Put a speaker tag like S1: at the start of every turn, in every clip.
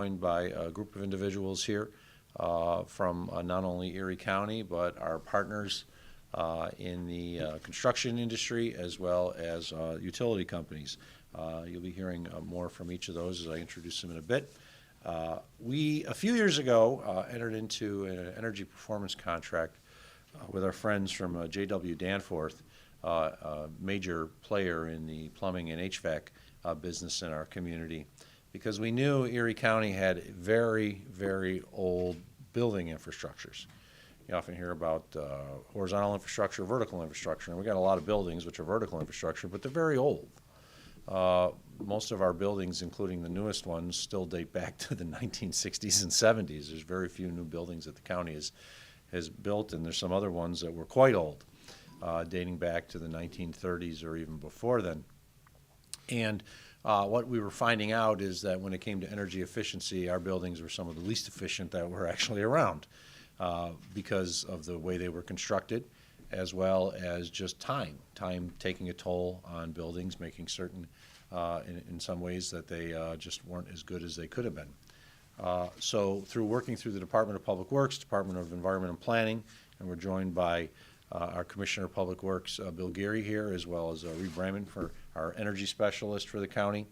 S1: joined by a group of individuals here from not only Erie County, but our partners in the construction industry as well as utility companies. You'll be hearing more from each of those as I introduce them in a bit. We, a few years ago, entered into an energy performance contract with our friends from J.W. Danforth, a major player in the plumbing and HVAC business in our community, because we knew Erie County had very, very old building infrastructures. You often hear about horizontal infrastructure, vertical infrastructure, and we got a lot of buildings which are vertical infrastructure, but they're very old. Most of our buildings, including the newest ones, still date back to the 1960s and 70s. There's very few new buildings that the county has built, and there's some other ones that were quite old, dating back to the 1930s or even before then. And what we were finding out is that when it came to energy efficiency, our buildings were some of the least efficient that were actually around because of the way they were constructed, as well as just time taking a toll on buildings, making certain in some ways that they just weren't as good as they could have been. So through working through the Department of Public Works, Department of Environment and Planning, and we're joined by our Commissioner of Public Works, Bill Geary here, as well as Rebate for our energy specialist for the county.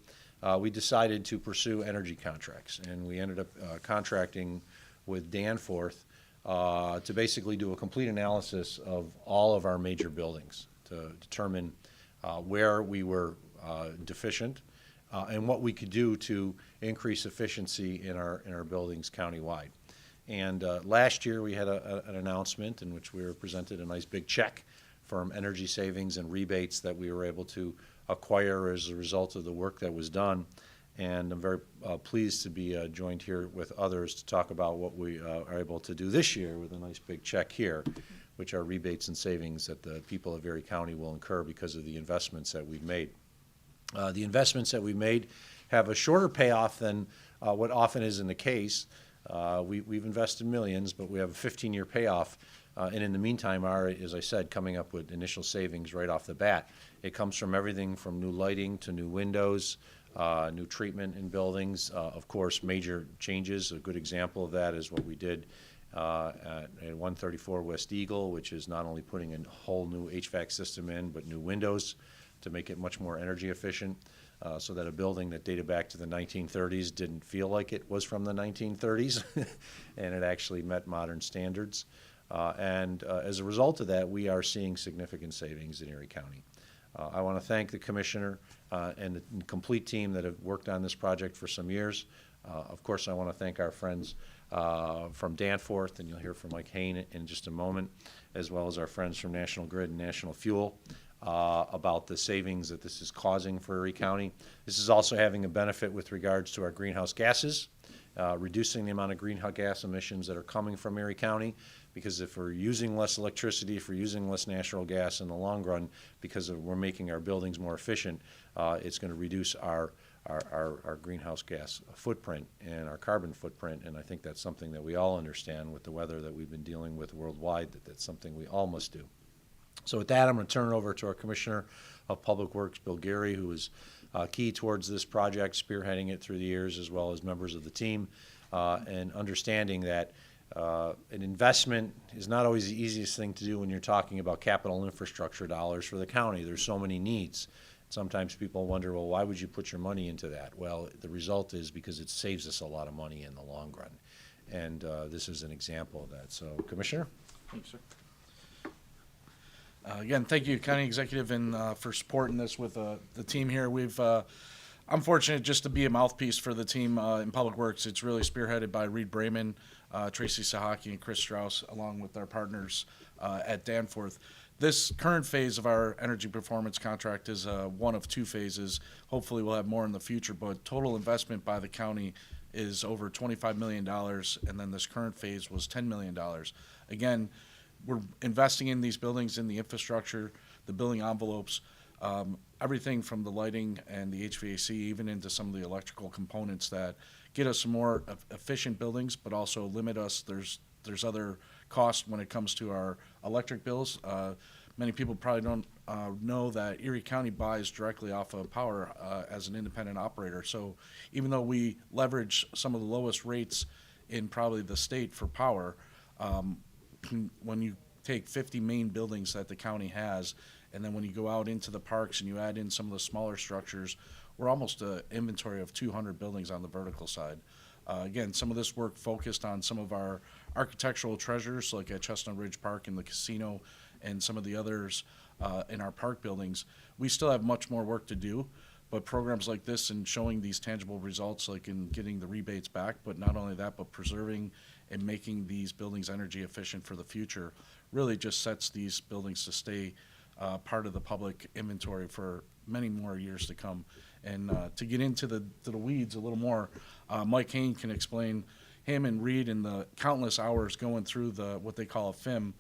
S1: We decided to pursue energy contracts, and we ended up contracting with Danforth to basically do a complete analysis of all of our major buildings to determine where we were deficient and what we could do to increase efficiency in our buildings countywide. And last year we had an announcement in which we were presented a nice big check from energy savings and rebates that we were able to acquire as a result of the work that was done. And I'm very pleased to be joined here with others to talk about what we are able to do this year with a nice big check here, which are rebates and savings that the people of Erie County will incur because of the investments that we've made. The investments that we've made have a shorter payoff than what often is in the case. We've invested millions, but we have a 15-year payoff, and in the meantime are, as I said, coming up with initial savings right off the bat. It comes from everything from new lighting to new windows, new treatment in buildings. Of course, major changes. A good example of that is what we did at 134 West Eagle, which is not only putting a whole new HVAC system in, but new windows to make it much more energy efficient, so that a building that dated back to the 1930s didn't feel like it was from the 1930s, and it actually met modern standards. And as a result of that, we are seeing significant savings in Erie County. I want to thank the Commissioner and the complete team that have worked on this project for some years. Of course, I want to thank our friends from Danforth, and you'll hear from Mike Hain in just a moment, as well as our friends from National Grid and National Fuel about the savings that this is causing for Erie County. This is also having a benefit with regards to our greenhouse gases, reducing the amount of greenhouse gas emissions that are coming from Erie County, because if we're using less electricity, if we're using less natural gas in the long run, because we're making our buildings more efficient, it's going to reduce our greenhouse gas footprint and our carbon footprint, and I think that's something that we all understand with the weather that we've been dealing with worldwide, that's something we all must do. So with that, I'm going to turn it over to our Commissioner of Public Works, Bill Geary, who is key towards this project, spearheading it through the years, as well as members of the team, and understanding that an investment is not always the easiest thing to do when you're talking about capital infrastructure dollars for the county. There's so many needs. Sometimes people wonder, well, why would you put your money into that? Well, the result is because it saves us a lot of money in the long run. And this is an example of that. So, Commissioner?
S2: Thanks, sir. Again, thank you, County Executive, and for supporting this with the team here. I'm fortunate just to be a mouthpiece for the team in Public Works. It's really spearheaded by Reed Brayman, Tracy Sahaki, and Chris Strauss, along with our partners at Danforth. This current phase of our energy performance contract is one of two phases. Hopefully we'll have more in the future, but total investment by the county is over $25 million, and then this current phase was $10 million. Again, we're investing in these buildings, in the infrastructure, the building envelopes, everything from the lighting and the HVAC, even into some of the electrical components that get us some more efficient buildings, but also limit us. There's other costs when it comes to our electric bills. many people probably don't know that Erie County buys directly off of power as an independent operator. So even though we leverage some of the lowest rates in probably the state for power, when you take 50 main buildings that the county has, and then when you go out into the parks and you add in some of the smaller structures, we're almost an inventory of 200 buildings on the vertical side. Again, some of this work focused on some of our architectural treasures, like at Chestnut Ridge Park and the casino and some of the others in our park buildings. We still have much more work to do, but programs like this and showing these tangible results, like in getting the rebates back, but not only that, but preserving and making these buildings energy efficient for the future, really just sets these buildings to stay part of the public inventory for many more years to come. And to get into the weeds a little more, Mike Hain can explain, him and Reed and the countless hours going through what they call a FIM,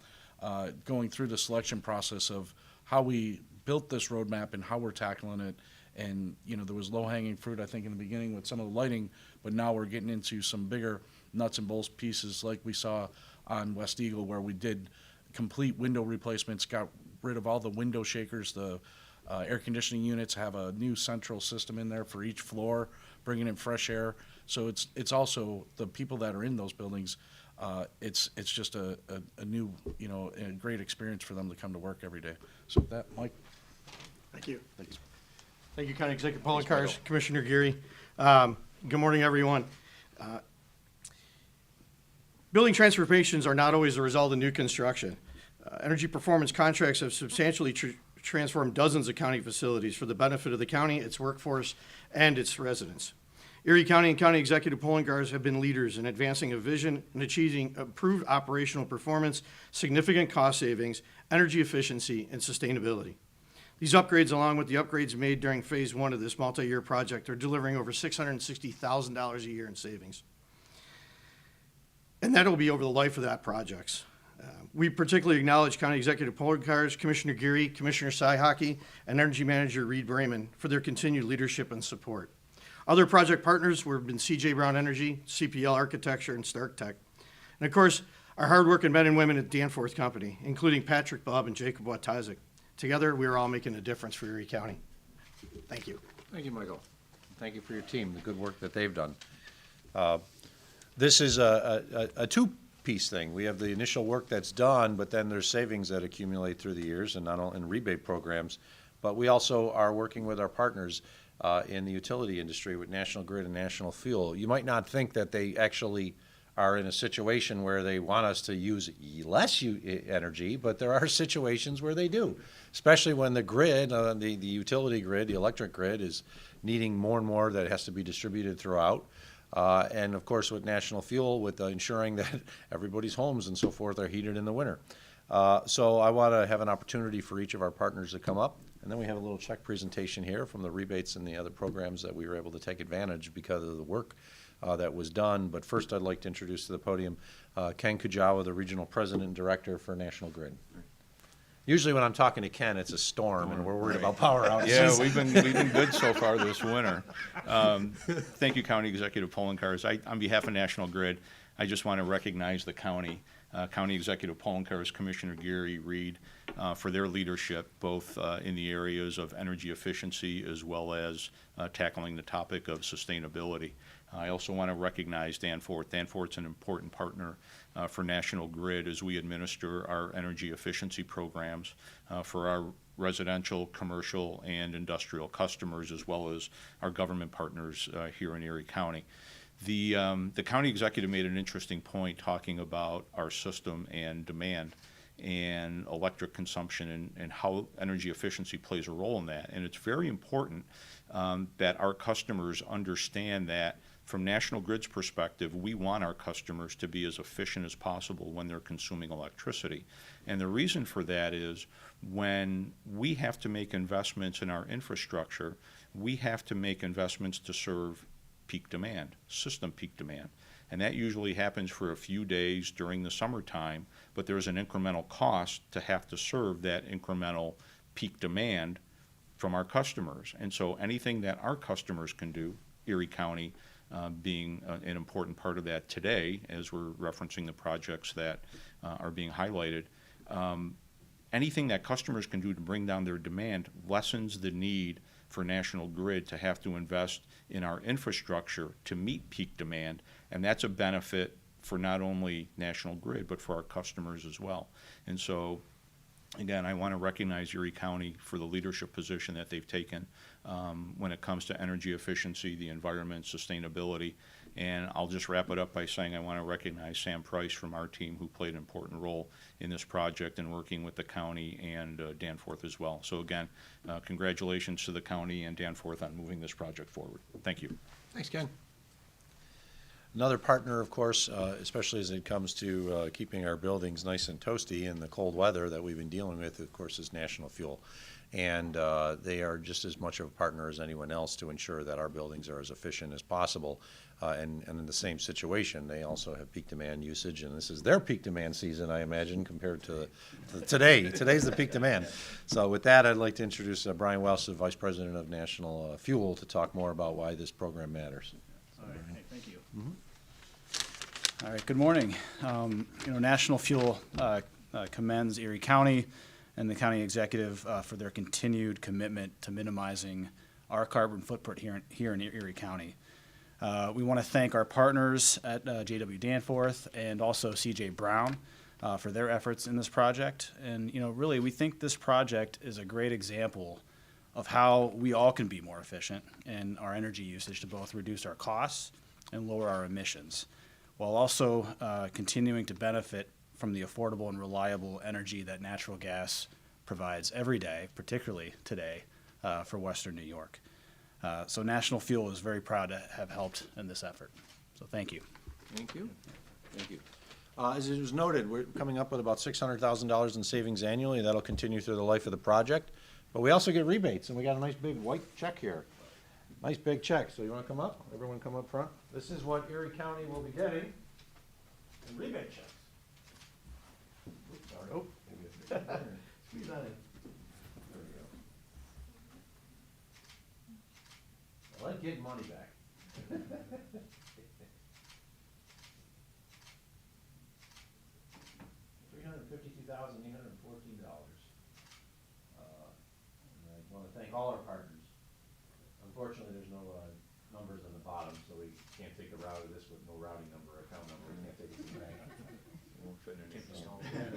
S2: going through the selection process of how we built this roadmap and how we're tackling it. And, there was low-hanging fruit, I think, in the beginning with some of the lighting, but now we're getting into some bigger nuts and bolts pieces like we saw on West Eagle, where we did complete window replacements, got rid of all the window shakers. The air conditioning units have a new central system in there for each floor, bringing in fresh air. So it's also the people that are in those buildings. It's just a new, a great experience for them to come to work every day. So with that, Mike.
S3: Thank you.
S2: Thanks.
S3: Thank you, County Executive Poloncarz, Commissioner Geary. Good morning, everyone. Building transformations are not always the result of new construction. Energy performance contracts have substantially transformed dozens of county facilities for the benefit of the county, its workforce, and its residents. Erie County and County Executive Poloncarz have been leaders in advancing a vision and achieving improved operational performance, significant cost savings, energy efficiency, and sustainability. These upgrades, along with the upgrades made during phase one of this multi-year project, are delivering over $660,000 a year in savings. And that will be over the life of that project. We particularly acknowledge County Executive Poloncarz, Commissioner Geary, Commissioner Sihaki, and Energy Manager Reed Brayman for their continued leadership and support. Other project partners have been CJ Brown Energy, CPL Architecture, and Stark Tech. And of course, our hardworking men and women at Danforth Company, including Patrick Bob and Jacob Watazik. Together, we are all making a difference for Erie County. Thank you.
S1: Thank you, Michael. Thank you for your team, the good work that they've done. This is a two-piece thing. We have the initial work that's done, but then there's savings that accumulate through the years, and not only in rebate programs, but we also are working with our partners in the utility industry with National Grid and National Fuel. You might not think that they actually are in a situation where they want us to use less energy, but there are situations where they do, especially when the grid, the utility grid, the electric grid is needing more and more that has to be distributed throughout. And of course with National Fuel, with ensuring that everybody's homes and so forth are heated in the winter. So I want to have an opportunity for each of our partners to come up. And then we have a little check presentation here from the rebates and the other programs that we were able to take advantage because of the work that was done. But first I'd like to introduce to the podium Ken Kujawa, the Regional President and Director for National Grid. Usually when I'm talking to Ken, it's a storm and we're worried about power outages.
S4: Yeah, we've been good so far this winter. Thank you, County Executive Poloncarz. On behalf of National Grid, I just want to recognize the county, County Executive Poloncarz, Commissioner Geary, Reed, for their leadership, both in the areas of energy efficiency as well as tackling the topic of sustainability. I also want to recognize Danforth. Danforth's an important partner for National Grid as we administer our energy efficiency programs for our residential, commercial, and industrial customers, as well as our government partners here in Erie County. The county executive made an interesting point talking about our system and demand and electric consumption and how energy efficiency plays a role in that. And it's very important that our customers understand that from National Grid's perspective, we want our customers to be as efficient as possible when they're consuming electricity. And the reason for that is when we have to make investments in our infrastructure, we have to make investments to serve peak demand, system peak demand. And that usually happens for a few days during the summertime, but there's an incremental cost to have to serve that incremental peak demand from our customers. And so anything that our customers can do, Erie County being an important part of that today, as we're referencing the projects that are being highlighted, anything that customers can do to bring down their demand lessens the need for National Grid to have to invest in our infrastructure to meet peak demand, and that's a benefit for not only National Grid, but for our customers as well. And so, again, I want to recognize Erie County for the leadership position that they've taken when it comes to energy efficiency, the environment, sustainability. And I'll just wrap it up by saying I want to recognize Sam Price from our team, who played an important role in this project and working with the county, and Danforth as well. So again, congratulations to the county and Danforth on moving this project forward. Thank you.
S1: Thanks, Ken. Another partner, of course, especially as it comes to keeping our buildings nice and toasty in the cold weather that we've been dealing with, of course, is National Fuel. And they are just as much of a partner as anyone else to ensure that our buildings are as efficient as possible. And in the same situation, they also have peak demand usage, and this is their peak demand season, I imagine, compared to today. Today's the peak demand. So with that, I'd like to introduce Brian Welsh, the Vice President of National Fuel, to talk more about why this program matters.
S5: All right, hey, thank you. All right, good morning. National Fuel commends Erie County and the county executive for their continued commitment to minimizing our carbon footprint here in Erie County. We want to thank our partners at J.W. Danforth and also C.J. Brown for their efforts in this project. And, really, we think this project is a great example of how we all can be more efficient in our energy usage to both reduce our costs and lower our emissions, while also continuing to benefit from the affordable and reliable energy that natural gas provides every day, particularly today, for Western New York. So National Fuel is very proud to have helped in this effort. So thank you.
S1: Thank you. Thank you. As it was noted, we're coming up with about $600,000 in savings annually. That'll continue through the life of the project. But we also get rebates, and we got a nice big white check here. Nice big check. So you want to come up? Everyone come up front. This is what Erie County will be getting in rebate checks. Oops, sorry. Oh, squeeze that in. There we go. I like getting money back. $352,814. And I want to thank all our partners. Unfortunately, there's no numbers on the bottom, so we can't take the route of this with no routing number or account number. We can't take it to the bank.
S4: Won't fit in any
S1: And,